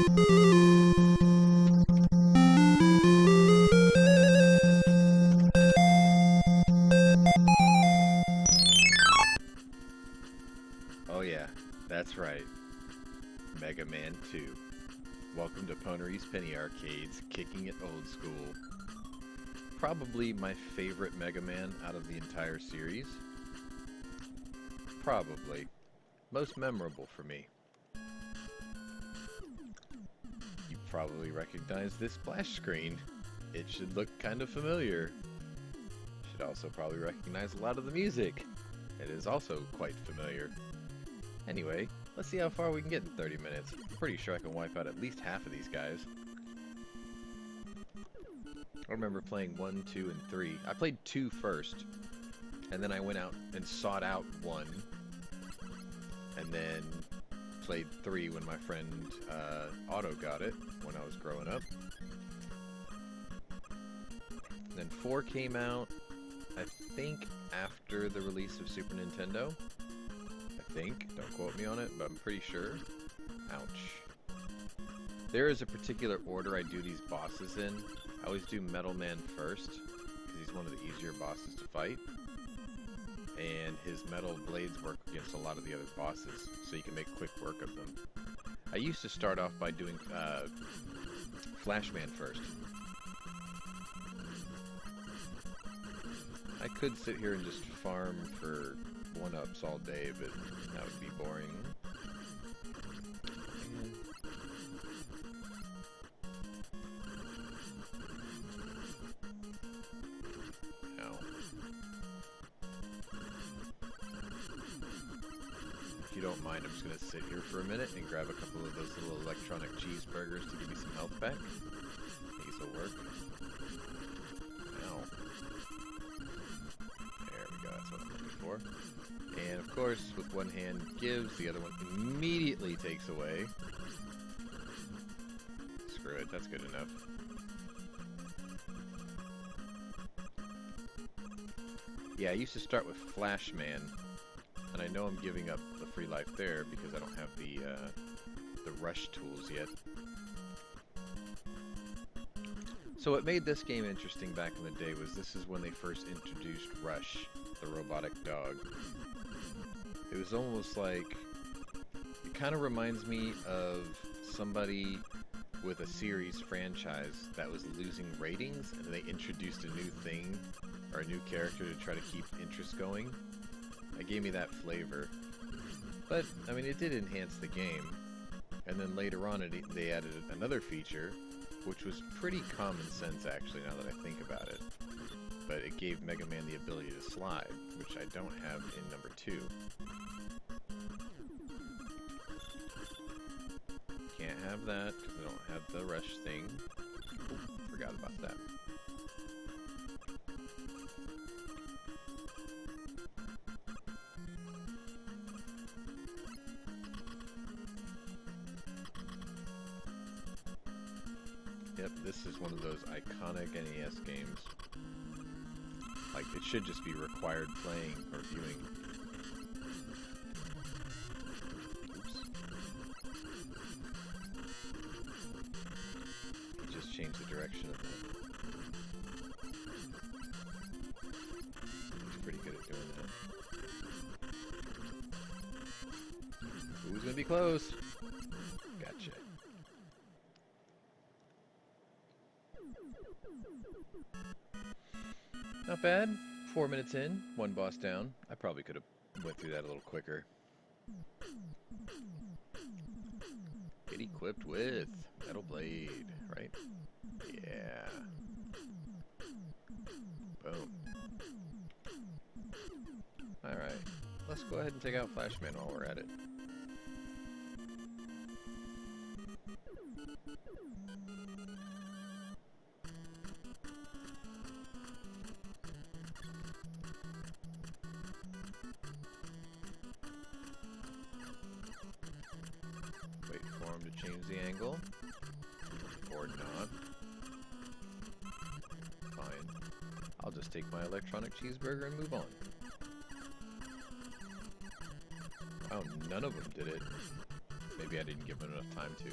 Oh yeah, that's right. Mega Man 2. Welcome to Pwnery's Penny Arcades, kicking it old school. Probably my favorite Mega Man out of the entire series. Probably. Most memorable for me. You probably recognize this splash screen. It should look kind of familiar. Should also probably recognize a lot of the music. It is also quite familiar. Anyway, let's see how far we can get in 30 minutes. I'm pretty sure I can wipe out at least half of these guys. I remember playing 1, 2, and 3. I played 2 first, and then I went out and sought out 1, and then played 3 when my friend Otto got it when I was growing up. And then 4 came out, I think, after the release of Super Nintendo. Don't quote me on it, but I'm pretty sure. Ouch. There is a particular order I do these bosses in. I always do Metal Man first, because he's one of the easier bosses to fight. And his metal blades work against a lot of the other bosses, so you can make quick work of them. I used to start off by doing Flashman first. I could sit here and just farm for 1-ups all day, but that would be boring. Ow. If you don't mind, I'm just going to sit here for a minute and grab a couple of those little electronic cheeseburgers to give me some health back. These will work. Ow. There we go, that's what I'm looking for. And of course, with one hand gives, the other one immediately takes away. Screw it, that's good enough. Yeah, I used to start with Flashman, and I know I'm giving up the free life there because I don't have the rush tools yet. So what made this game interesting back in the day was this is when they first introduced Rush, the robotic dog. It was almost like, it kind of reminds me of somebody with a series franchise that was losing ratings and they introduced a new thing or a new character to try to keep interest going. It gave me that flavor. But, I mean, it did enhance the game. And then later on they added another feature, which was pretty common sense actually now that I think about it. But it gave Mega Man the ability to slide, which I don't have in number 2. Can't have that, because I don't have the rush thing. Ooh, forgot about that. Yep, this is one of those iconic NES games. Like, it should just be required playing or viewing. Oops. He just changed the direction of that. He's pretty good at doing that. Who's gonna be close? Gotcha. Not bad. 4 minutes in, 1 boss down. I probably could have went through that a little quicker. Get equipped with Metal Blade, right? Yeah. Boom. Alright. Let's go ahead and take out Flashman while we're at it. Wait for him to change the angle. Or not. Fine. I'll just take my electronic cheeseburger and move on. Wow, none of them did it. Maybe I didn't give it enough time to.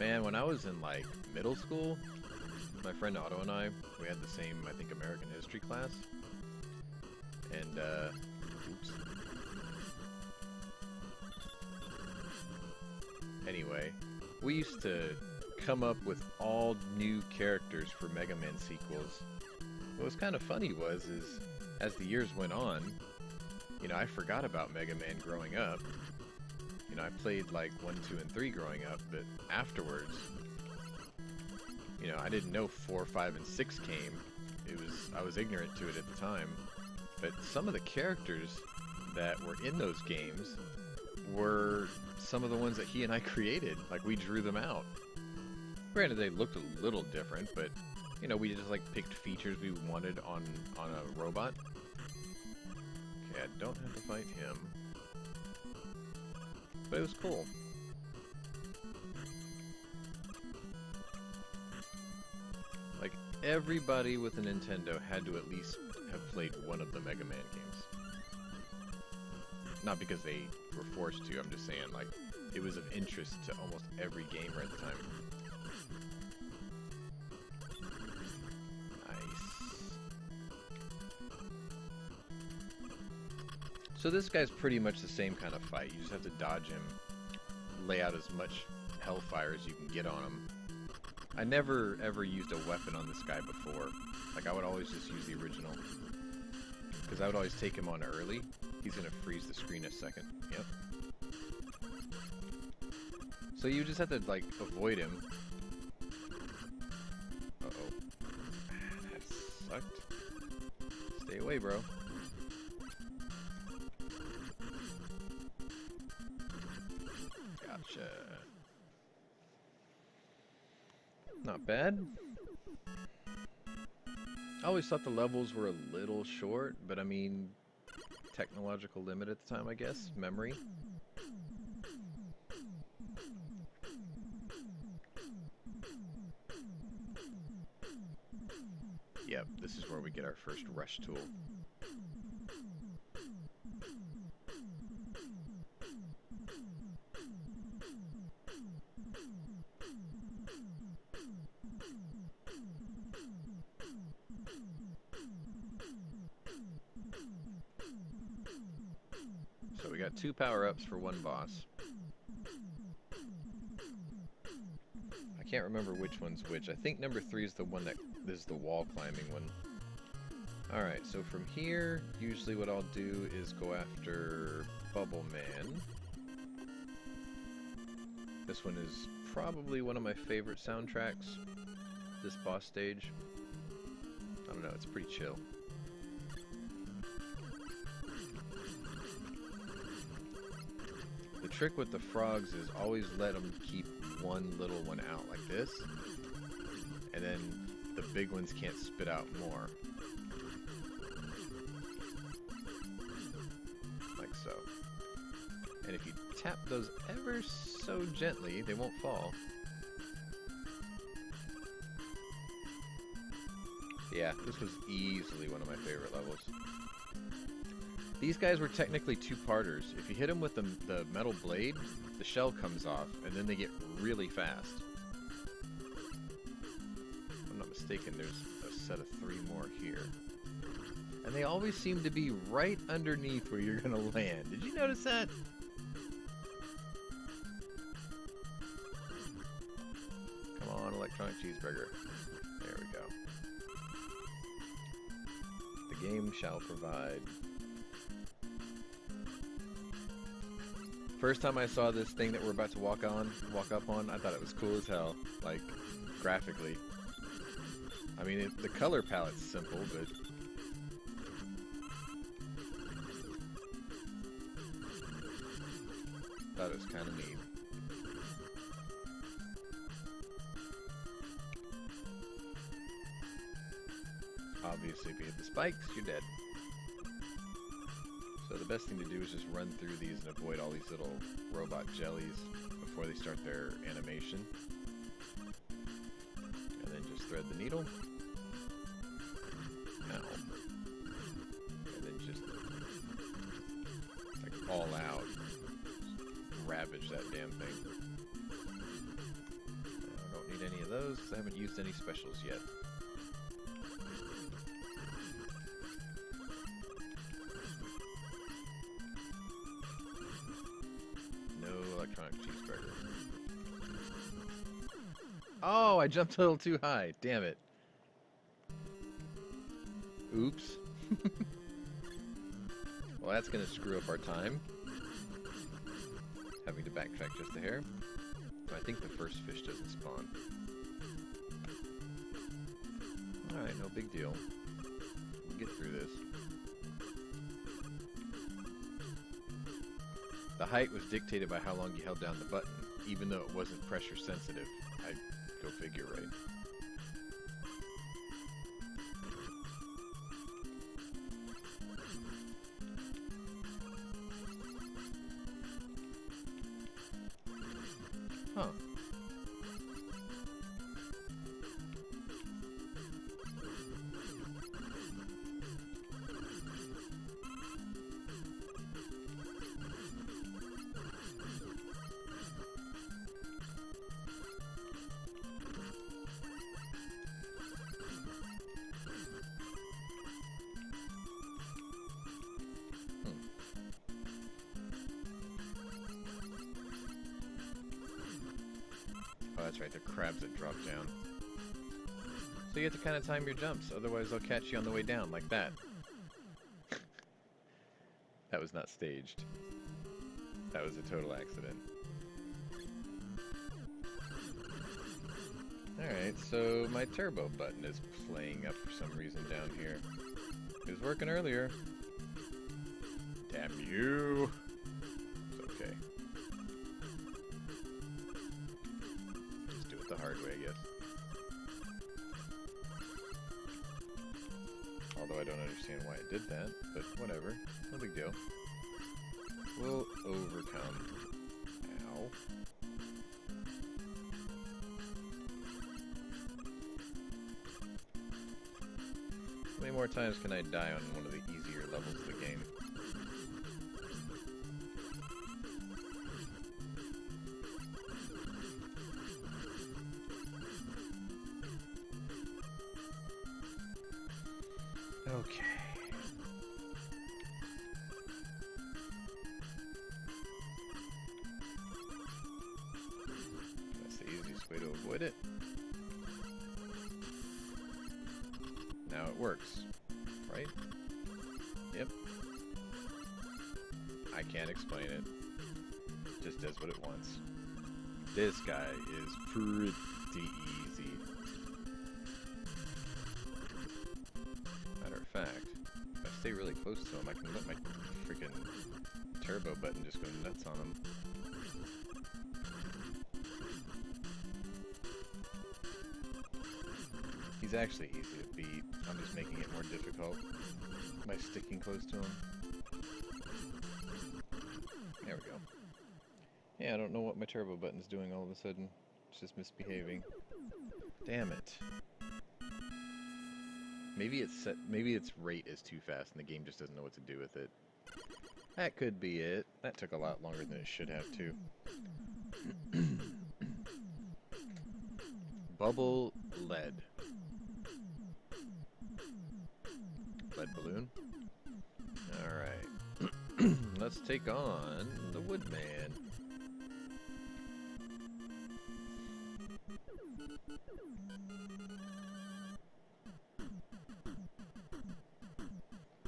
Man, when I was in like middle school, my friend Otto and I, we had the same, I think, American history class. And, oops. Anyway, we used to come up with all new characters for Mega Man sequels. What was kind of funny is, as the years went on, you know, I forgot about Mega Man growing up. You know, I played like 1, 2, and 3 growing up, but afterwards, you know, I didn't know 4, 5, and 6 came. I was ignorant to it at the time. But some of the characters that were in those games were some of the ones that he and I created. Like, we drew them out. Granted, they looked a little different, but, you know, we just, like, picked features we wanted on a robot. Okay, I don't have to fight him. But it was cool. Like, everybody with a Nintendo had to at least have played one of the Mega Man games. Not because they were forced to, I'm just saying, like, it was of interest to almost every gamer at the time. Nice. So this guy's pretty much the same kind of fight. You just have to dodge him, lay out as much hellfire as you can get on him. I never ever used a weapon on this guy before. Like, I would always just use the original. Because I would always take him on early. He's going to freeze the screen a second. Yep. So you just have to, like, avoid him. Uh-oh. That sucked. Stay away, bro. Gotcha. Not bad. I always thought the levels were a little short, but I mean, technological limit at the time, I guess. Memory. Yep, this is where we get our first rush tool. So we got 2 power-ups for 1 boss. I can't remember which one's which. I think number 3 is the one that is the wall climbing one. Alright, so from here, usually what I'll do is go after Bubble Man. This one is probably one of my favorite soundtracks, this boss stage. I don't know, it's pretty chill. The trick with the frogs is always let them keep one little one out like this, and then the big ones can't spit out more. Like so. And if you tap those ever so gently, they won't fall. Yeah, this was easily one of my favorite levels. These guys were technically 2-parters. If you hit them with the metal blade, the shell comes off, and then they get really fast. If I'm not mistaken, there's a set of 3 more here. And they always seem to be right underneath where you're going to land. Did you notice that? Come on, electronic cheeseburger. There we go. The game shall provide. First time I saw this thing that we're about to walk up on, I thought it was cool as hell, like, graphically. I mean, the color palette's simple, but thought it was kind of neat. Obviously, if you hit the spikes, you're dead. So the best thing to do is just run through these and avoid all these little robot jellies before they start their animation. And then just thread the needle. Ow. And then just, like, all out. damage that damn thing. I don't need any of those. I haven't used any specials yet. No electronic cheeseburger. Oh, I jumped a little too high. Damn it. Oops. Well, that's going to screw up our time. Having to backtrack just a hair. I think the first fish doesn't spawn. Alright, no big deal. We'll get through this. The height was dictated by how long you held down the button, even though it wasn't pressure sensitive. I go figure, right? Huh. Oh, that's right, they're crabs that drop down. So you have to kind of time your jumps, otherwise they'll catch you on the way down, like that. That was not staged. That was a total accident. Alright, so my turbo button is playing up for some reason down here. It was working earlier. Damn you! It's okay. Just do it the hard way, I guess. Although I don't understand why it did that, but whatever. No big deal. We'll overcome. Ow. How many more times can I die on one of the easier levels of the game? Okay. That's the easiest way to avoid it. Now it works, right? Yep. I can't explain it. Just does what it wants. This guy is pretty easy. Matter of fact, if I stay really close to him, I can let my freaking turbo button just go nuts on him. He's actually easy to beat. I'm just making it more difficult by sticking close to him. There we go. Yeah, I don't know what my turbo button's doing all of a sudden. It's just misbehaving. Damn it. Maybe it's set, maybe its rate is too fast and the game just doesn't know what to do with it. That could be it. That took a lot longer than it should have too. Bubble lead. Lead balloon. Alright. Let's take on the Woodman.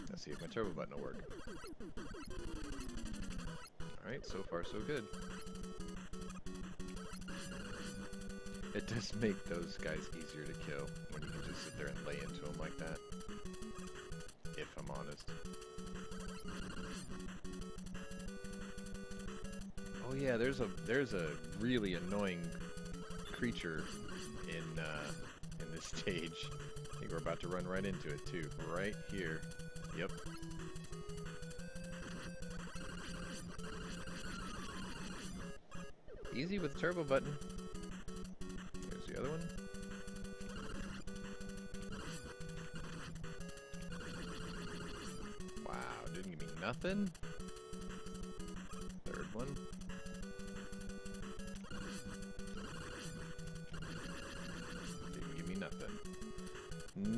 Let's see if my turbo button will work. Alright, so far so good. It does make those guys easier to kill when you can just sit there and lay into them like that. If I'm honest. Oh yeah, there's a really annoying creature in this stage. I think we're about to run right into it too. Right here. Yep. Easy with the turbo button. There's the other one. Wow, didn't give me nothing. Third one.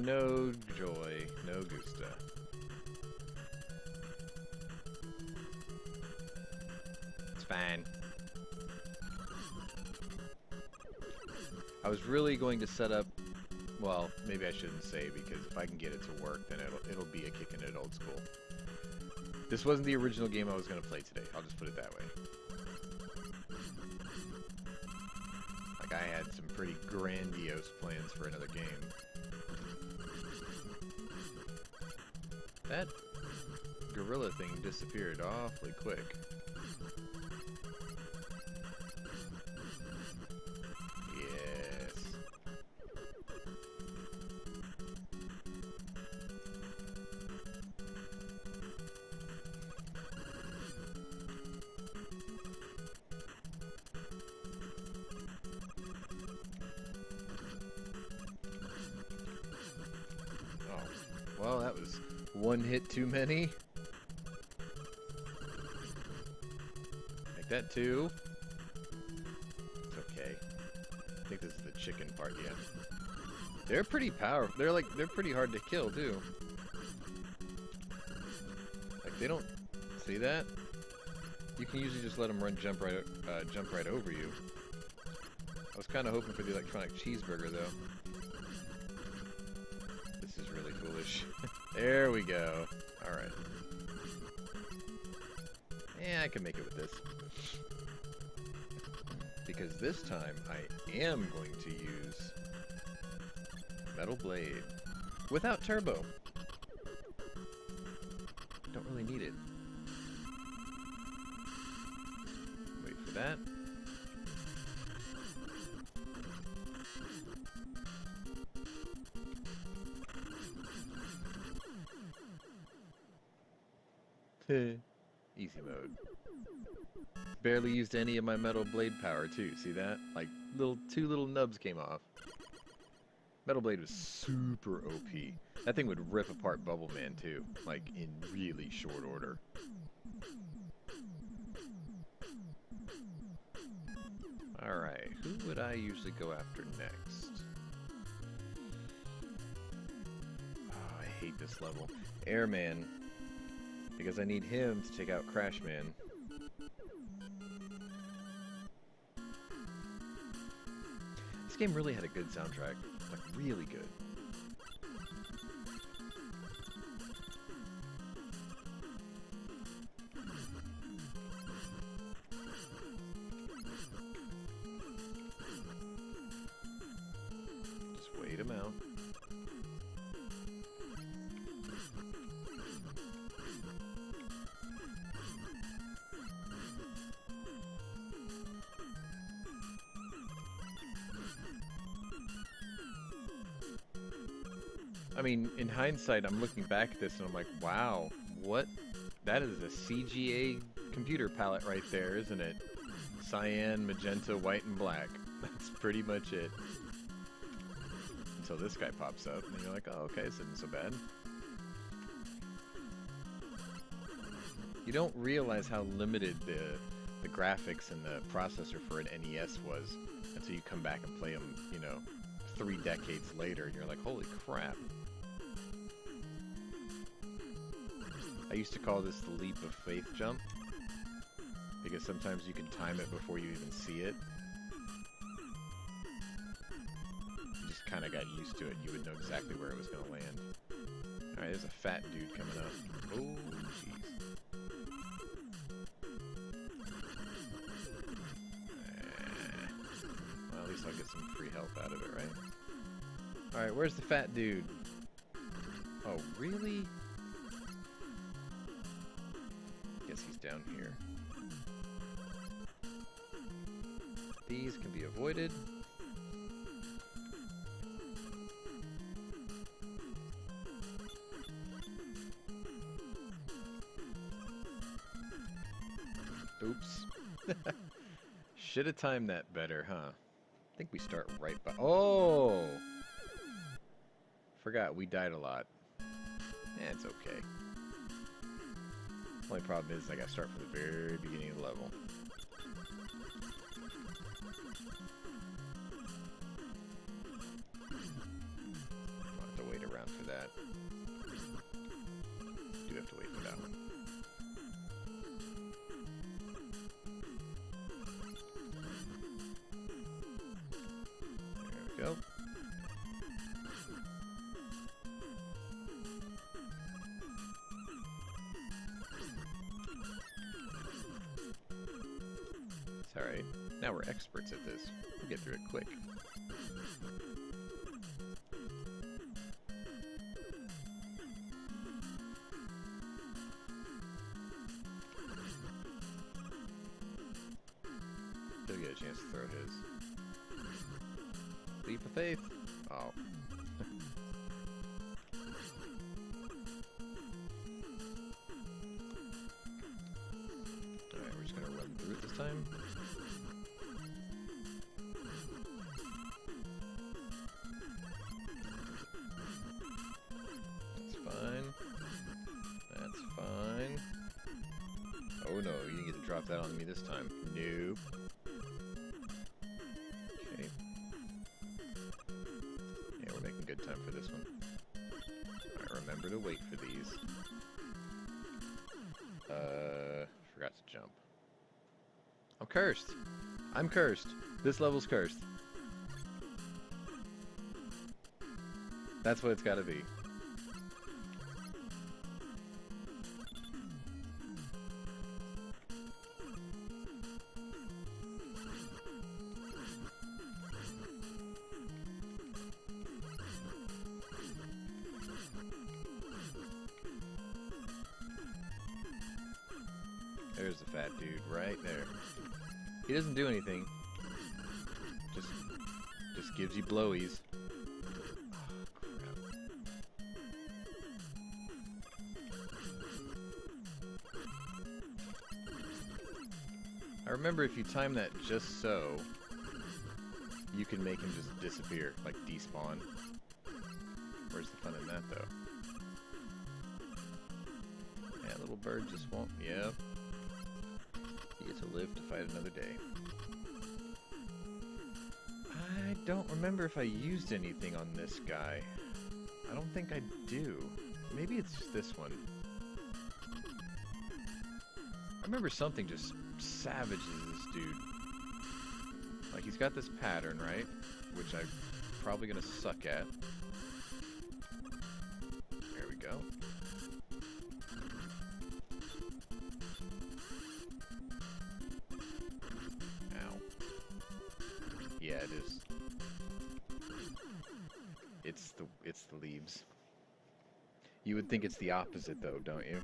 no joy, no gusta. It's fine. I was really going to set up, well, maybe I shouldn't say, because if I can get it to work, then it'll be a kicking it old school. This wasn't the original game I was going to play today. I'll just put it that way. Like, I had some pretty grandiose plans for another game. That gorilla thing disappeared awfully quick. Yes. Oh, well, that was one hit too many. Like that too. It's okay. I think this is the chicken part, yeah. They're pretty powerful. They're pretty hard to kill too. Like they don't see that. You can usually just let them jump right over you. I was kind of hoping for the electronic cheeseburger though. This is really foolish. There we go. All right. Yeah, I can make it with this. Because this time I am going to use Metal Blade without turbo. Don't really need it. Wait for that. Easy mode. Barely used any of my Metal Blade power too. See that? Like two little nubs came off. Metal Blade was super OP. That thing would rip apart Bubble Man too, like in really short order. Alright, who would I usually go after next? Oh, I hate this level. Airman. Because I need him to take out Crashman. This game really had a good soundtrack. Like, really good. Just wait him out. I mean, in hindsight, I'm looking back at this and I'm like, wow, what? That is a CGA computer palette right there, isn't it? Cyan, magenta, white, and black. That's pretty much it. Until this guy pops up and you're like, oh, okay, this isn't so bad. You don't realize how limited the graphics and the processor for an NES was until you come back and play them, you know, 3 decades later, and you're like, holy crap. I used to call this the leap of faith jump, because sometimes you can time it before you even see it. You just kind of got used to it. You would know exactly where it was going to land. Alright, there's a fat dude coming up. Oh, jeez. Well, at least I'll get some free health out of it, right? Alright, where's the fat dude? Oh, really? Guess he's down here. These can be avoided. Oops. Should have timed that better, huh? I think we start right by... Oh! Forgot, we died a lot. It's okay. Only problem is I gotta start from the very beginning of the level. I'll have to wait around around for that. Do have to wait for that one. There we go. It's alright. Now we're experts at this. We'll get through it quick. He'll get a chance to throw his. Leap of faith. Oh. Alright, we're just gonna run through it this time. That's fine. That's fine. Oh no, you didn't get to drop that on me this time. Nope. Okay. Yeah, we're making good time for this one. Alright, remember to wait for these. Forgot to jump. I'm cursed! I'm cursed! This level's cursed. That's what it's gotta be. There's the fat dude right there. He doesn't do anything. Just gives you blowies. Oh, crap. I remember if you time that just so, you can make him just disappear, like despawn. Where's the fun in that, though? Yeah, little bird just won't. Yeah. He gets to live to fight another day. I don't remember if I used anything on this guy. I don't think I do. Maybe it's just this one. I remember something just savages this dude. Like, he's got this pattern, right? Which I'm probably gonna suck at. There we go. Ow. Yeah, it is. It's the leaves. You would think it's the opposite, though, don't you?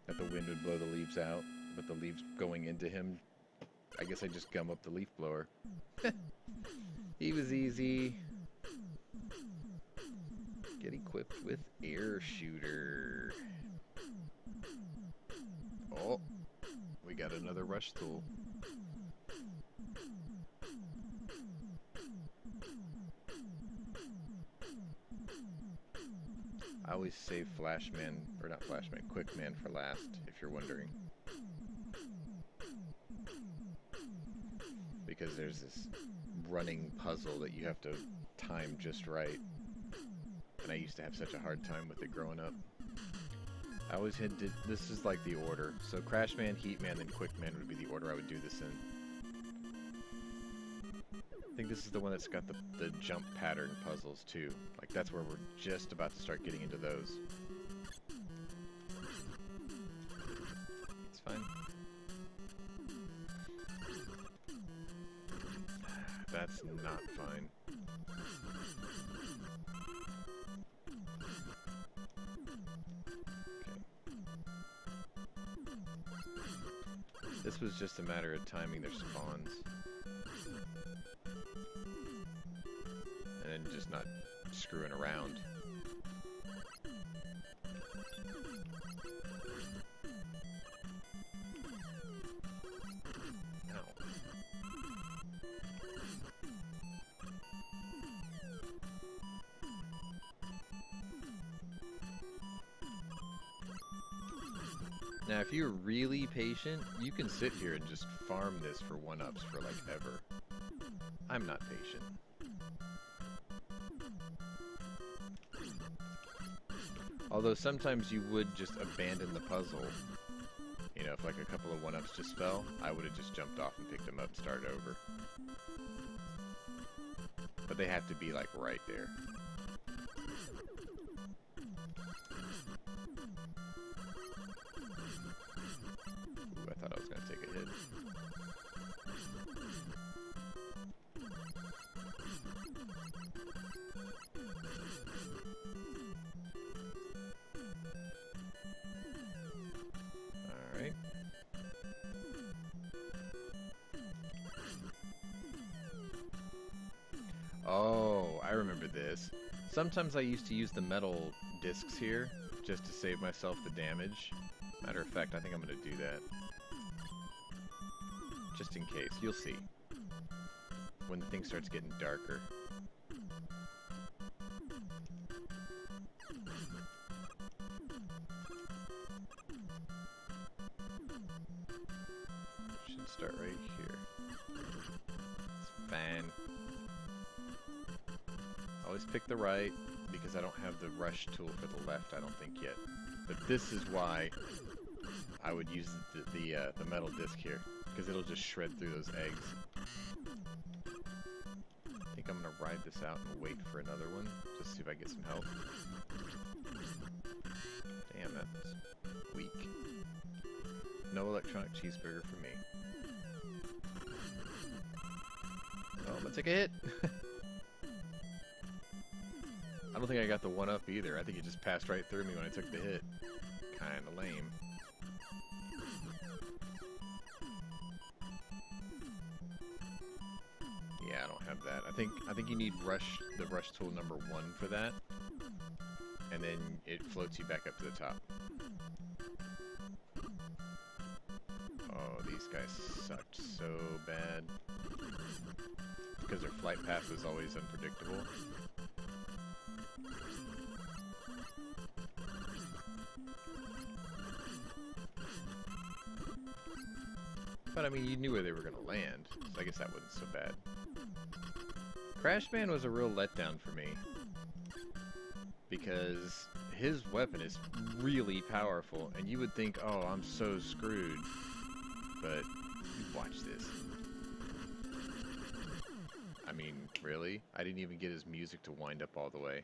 That the wind would blow the leaves out, but the leaves going into him. I guess I just gum up the leaf blower. He was easy. Get equipped with air shooter. Oh, we got another rush tool. I always save Flashman, or not Flashman, Quickman for last, if you're wondering. Because there's this running puzzle that you have to time just right. And I used to have such a hard time with it growing up. I always had to, this is like the order. So Crashman, Heatman, then Quickman would be the order I would do this in. I think this is the one that's got the jump pattern puzzles too. Like that's where we're just about to start getting into those. It's fine. That's not fine. Okay. This was just a matter of timing their spawns. And then just not screwing around. Now, if you're really patient, you can sit here and just farm this for 1-ups for like ever. I'm not patient. Although sometimes you would just abandon the puzzle. You know, if like a couple of one-ups just fell, I would have just jumped off and picked them up and started over. But they have to be like right there. Ooh, I thought I was gonna take a hit. Alright. Oh, I remember this. Sometimes I used to use the metal discs here just to save myself the damage. Matter of fact, I think I'm going to do that. Just in case. You'll see. When the thing starts getting darker. Should start right here. It's fine. Always pick the right, because I don't have the rush tool for the left, I don't think yet. But this is why I would use the metal disc here, because it'll just shred through those eggs. I think I'm going to ride this out and wait for another one, just to see if I get some health. Damn, that's weak. No electronic cheeseburger for me. Oh, I'm going to take a hit! I don't think I got the one-up either. I think it just passed right through me when I took the hit. Kinda lame. Yeah, I don't have that. I think you need the rush tool number 1 for that. And then it floats you back up to the top. Oh, these guys sucked so bad. Because their flight path was always unpredictable. But I mean, you knew where they were going to land, so I guess that wasn't so bad. Crashman was a real letdown for me, because his weapon is really powerful, and you would think, oh, I'm so screwed, but watch this. I mean, really? I didn't even get his music to wind up all the way.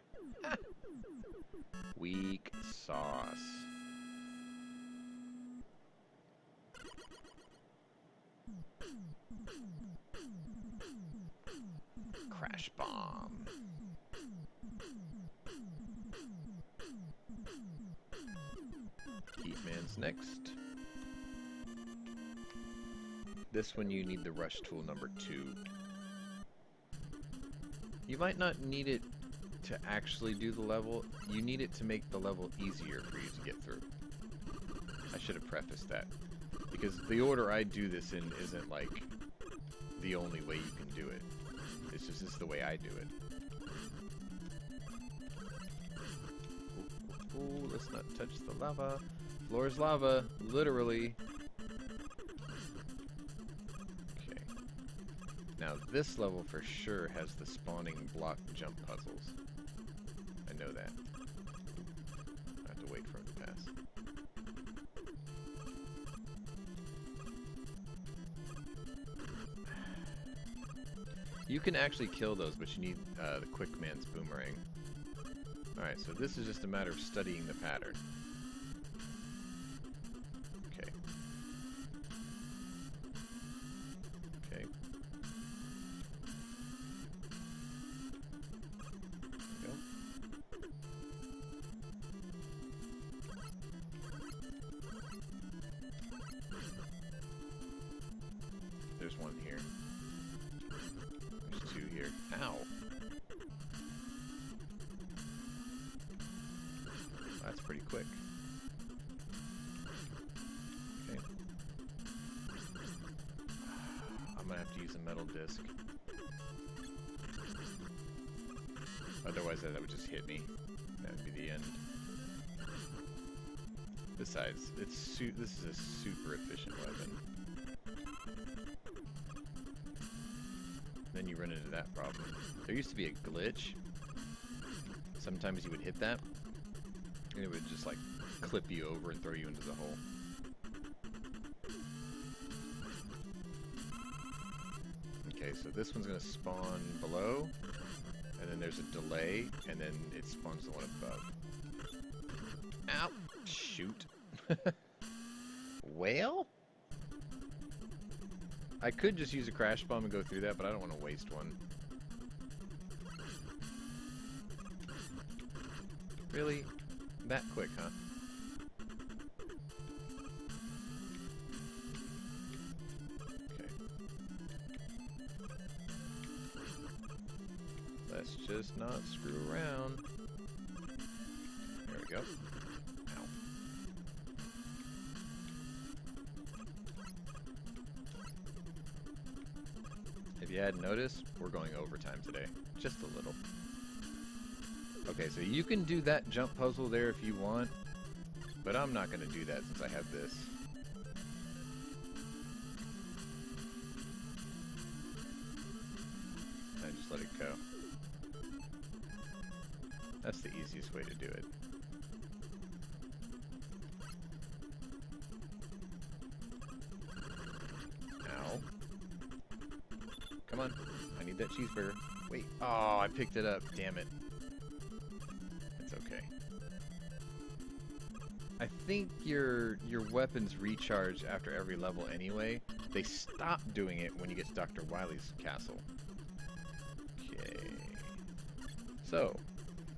Weak sauce. Crash bomb. Heatman's next. This one you need the rush tool number 2. You might not need it to actually do the level. You need it to make the level easier for you to get through. I should have prefaced that. Because the order I do this in isn't like the only way you can do it. It's just this is the way I do it. Ooh, let's not touch the lava. Floor's lava, literally. Okay. Now this level for sure has the spawning block jump puzzles. I know that. I have to wait for him to pass. You can actually kill those, but you need the quick man's boomerang. Alright, so this is just a matter of studying the pattern. Okay. Okay. There we go. There's one here. There's 2 here. Ow! That's pretty quick. Okay. I'm gonna have to use a metal disc. Otherwise that would just hit me. That would be the end. Besides, this is a super efficient weapon. Then you run into that problem. There used to be a glitch. Sometimes you would hit that, And it would just like clip you over and throw you into the hole. Okay, so this one's going to spawn below, and then there's a delay, and then it spawns the one above. Ow! Shoot. Well? I could just use a crash bomb and go through that, but I don't want to waste one. Really? That quick, huh? Okay. Let's just not screw around. There we go. Ow. If you hadn't noticed, we're going overtime today. Just a little. Okay, so you can do that jump puzzle there if you want, but I'm not going to do that since I have this. I just let it go. That's the easiest way to do it. Ow. Come on. I need that cheeseburger. Wait. Oh, I picked it up. Damn it. It's okay. I think your weapons recharge after every level anyway. They stop doing it when you get to Dr. Wily's castle. Okay. So,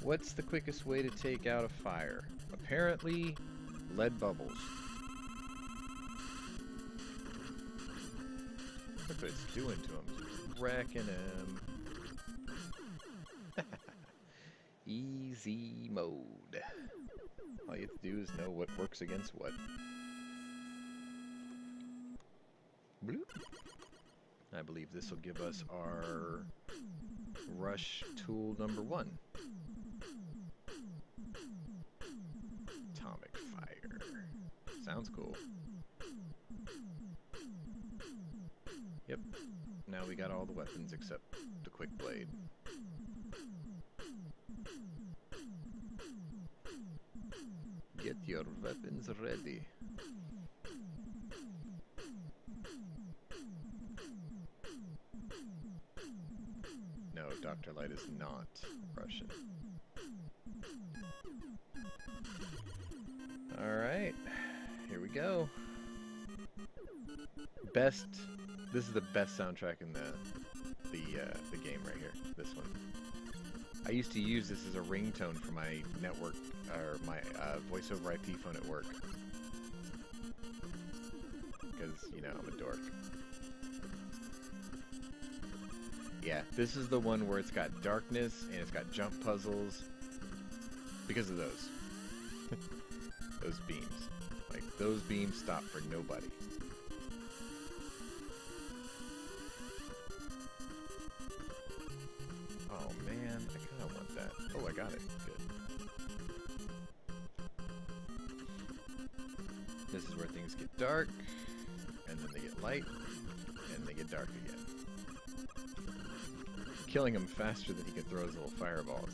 what's the quickest way to take out a fire? Apparently, lead bubbles. Look what it's doing to him. It's wrecking him. Easy mode. All you have to do is know what works against what. Bloop. I believe this will give us our rush tool number 1. Atomic fire. Sounds cool. Yep. Now we got all the weapons except the quick blade. Get your weapons ready. No, Dr. Light is not Russian. Alright, here we go. This is the best soundtrack in the game right here, this one. I used to use this as a ringtone for my network, or my voice over IP phone at work. Because, you know, I'm a dork. Yeah, this is the one where it's got darkness and it's got jump puzzles. Because of those. Those beams. Like, those beams stop for nobody. Oh man, I kind of want that. Oh, I got it. Good. This is where things get dark, and then they get light, and they get dark again. Killing him faster than he can throw his little fireballs.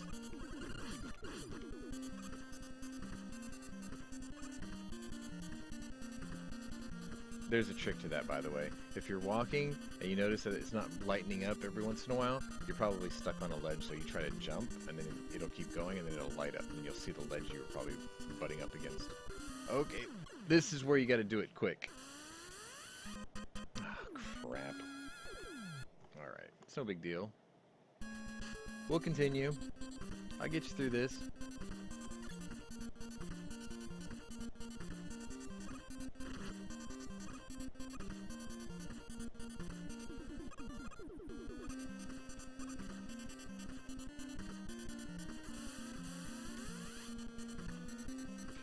There's a trick to that, by the way. If you're walking and you notice that it's not lightening up every once in a while, you're probably stuck on a ledge, so you try to jump, and then it'll keep going, and then it'll light up, and you'll see the ledge you were probably butting up against. Okay, this is where you gotta do it quick. Oh, crap. Alright, it's no big deal. We'll continue. I'll get you through this.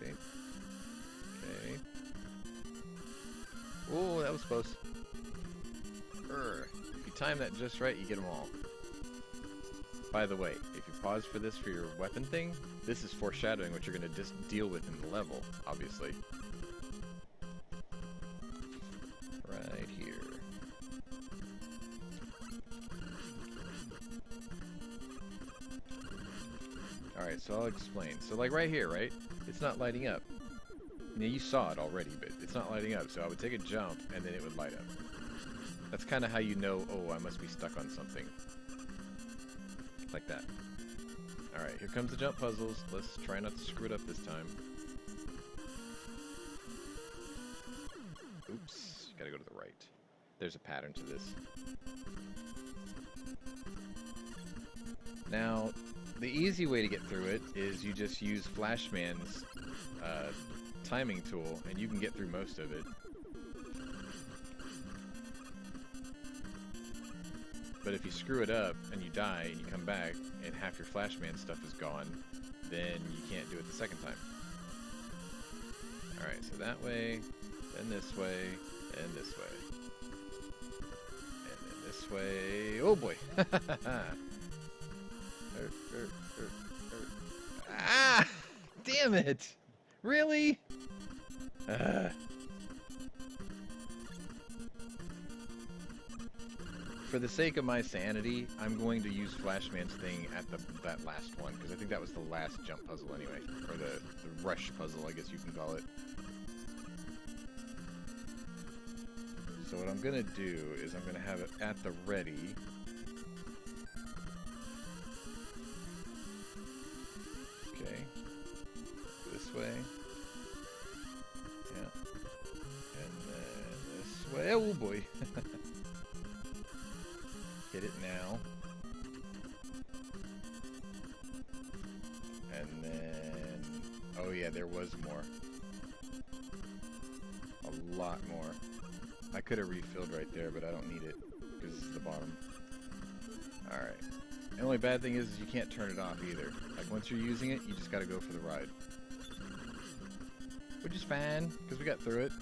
Okay. Okay. Oh, that was close. If you time that just right, you get them all. By the way, if you pause for this for your weapon thing, this is foreshadowing what you're going to just deal with in the level, obviously. Right here. Alright, Alright, so I'll explain. So like right here, right? It's not lighting up. Now you saw it already, but it's not lighting up. So I would take a jump and then it would light up. That's kind of how you know, oh, I must be stuck on something. Like that. Alright, here comes the jump puzzles. Let's try not to screw it up this time. Oops, gotta go to the right. There's a pattern to this. Now, the easy way to get through it is you just use Flashman's timing tool, and you can get through most of it. But if you screw it up and you die and you come back and half your Flashman stuff is gone, then you can't do it the second time. Alright, so that way, then this way, and this way. And then this way. Oh boy! Ah! Damn it! Really? For the sake of my sanity, I'm going to use Flashman's thing at that last one, because I think that was the last jump puzzle anyway. Or the rush puzzle, I guess you can call it. So what I'm going to do is I'm going to have it at the ready. Okay. This way. Yeah. And then this way. Oh boy. Hit it now. And then... oh yeah, there was more. A lot more. I could have refilled right there, but I don't need it, because this is the bottom. Alright. The only bad thing is you can't turn it off either. Like, once you're using it, you just gotta go for the ride. Which is fine, because we got through it.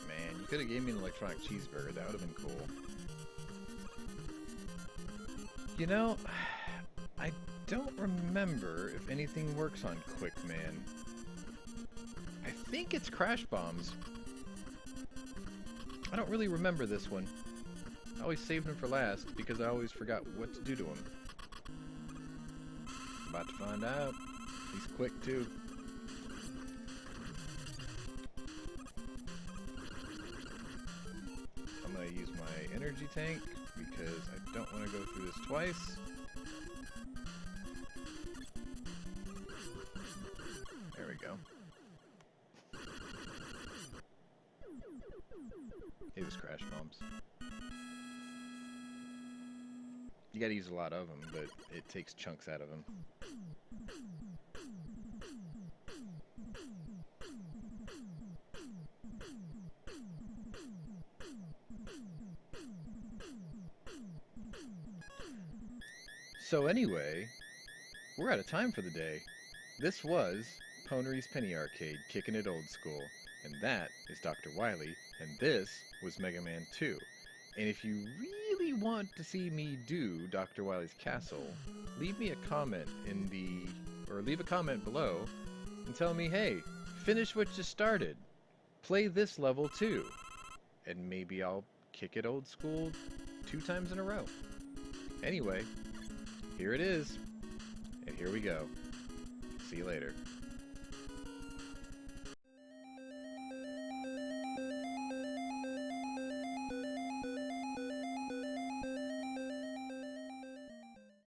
Man, you could have gave me an electronic cheeseburger. That would have been cool. You know, I don't remember if anything works on Quick Man. I think it's crash bombs. I don't really remember this one. I always saved him for last because I always forgot what to do to him. About to find out. He's quick too. I'm going to use my energy tank because I don't want to go through this twice. There we go. It was crash bombs. You gotta use a lot of them, but it takes chunks out of them. So anyway, we're out of time for the day. This was Pwnery's Penny Arcade, kicking it old school. And that is Dr. Wily, and this was Mega Man 2. And if you really want to see me do Dr. Wily's Castle, leave me a comment leave a comment below and tell me, hey, finish what you started. Play this level too. And maybe I'll kick it old school 2 times in a row. Anyway, here it is. And here we go. See you later.